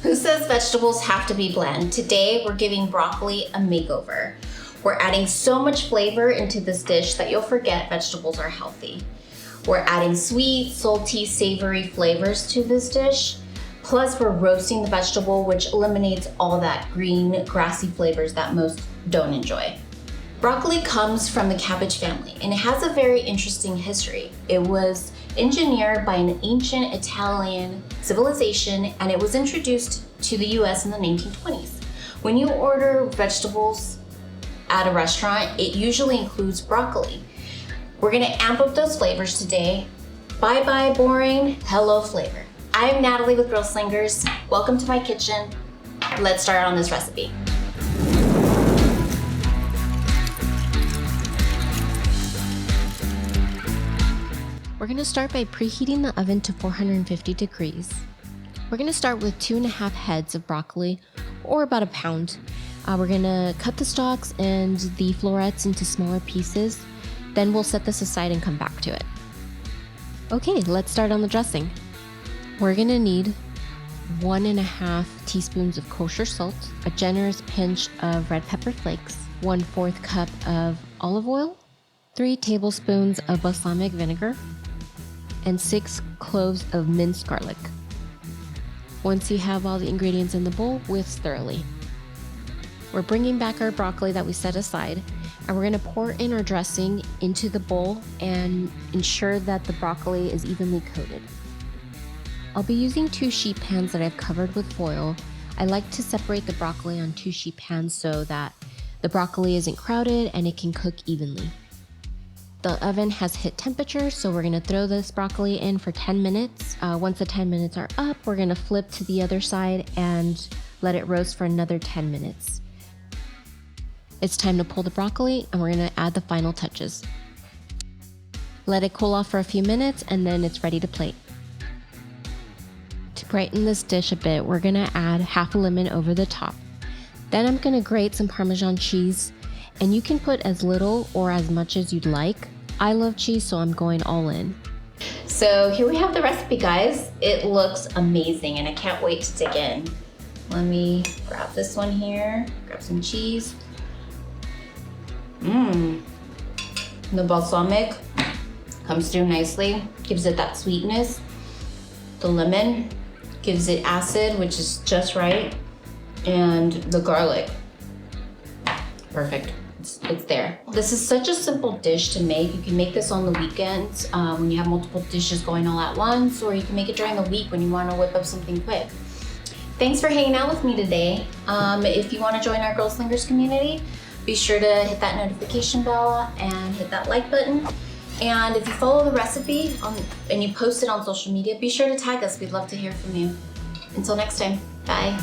Who says vegetables have to be bland? Today, we're giving broccoli a makeover. We're adding so much flavor into this dish that you'll forget vegetables are healthy. We're adding sweet, salty, savory flavors to this dish. Plus, we're roasting the vegetable, which eliminates all that green, grassy flavors that most don't enjoy. Broccoli comes from the cabbage family, and it has a very interesting history. It was engineered by an ancient Italian civilization, and it was introduced to the US in the 1920s. When you order vegetables at a restaurant, it usually includes broccoli. We're gonna amp up those flavors today. Bye-bye boring, hello flavor. I'm Natalie with Grillslingers. Welcome to my kitchen. Let's start on this recipe. We're gonna start by preheating the oven to 450 degrees. We're gonna start with 2.5 heads of broccoli, or about a pound. We're gonna cut the stalks and the florets into smaller pieces. Then we'll set this aside and come back to it. Okay, let's start on the dressing. We're gonna need 1.5 teaspoons of kosher salt, a generous pinch of red pepper flakes, 1/4 cup of olive oil, 3 tablespoons of balsamic vinegar, and 6 cloves of minced garlic. Once you have all the ingredients in the bowl, whisk thoroughly. We're bringing back our broccoli that we set aside, and we're gonna pour in our dressing into the bowl and ensure that the broccoli is evenly coated. I'll be using 2 sheet pans that I've covered with foil. I like to separate the broccoli on 2 sheet pans so that the broccoli isn't crowded and it can cook evenly. The oven has hit temperature, so we're gonna throw this broccoli in for 10 minutes. Once the 10 minutes are up, we're gonna flip to the other side and let it roast for another 10 minutes. It's time to pull the broccoli and we're gonna add the final touches. Let it cool off for a few minutes and then it's ready to plate. To brighten this dish a bit, we're gonna add half a lemon over the top. Then I'm gonna grate some Parmesan cheese, and you can put as little or as much as you'd like. I love cheese, so I'm going all in. So here we have the recipe, guys. It looks amazing and I can't wait to dig in. Let me grab this one here, grab some cheese. The balsamic comes through nicely, gives it that sweetness. The lemon gives it acid, which is just right. And the garlic, perfect. It's there. This is such a simple dish to make. You can make this on the weekends when you have multiple dishes going all at once, or you can make it during the week when you want to whip up something quick. Thanks for hanging out with me today. If you want to join our Grillslingers community, be sure to hit that notification bell and hit that like button. And if you follow the recipe and you post it on social media, be sure to tag us. We'd love to hear from you. Until next time, bye.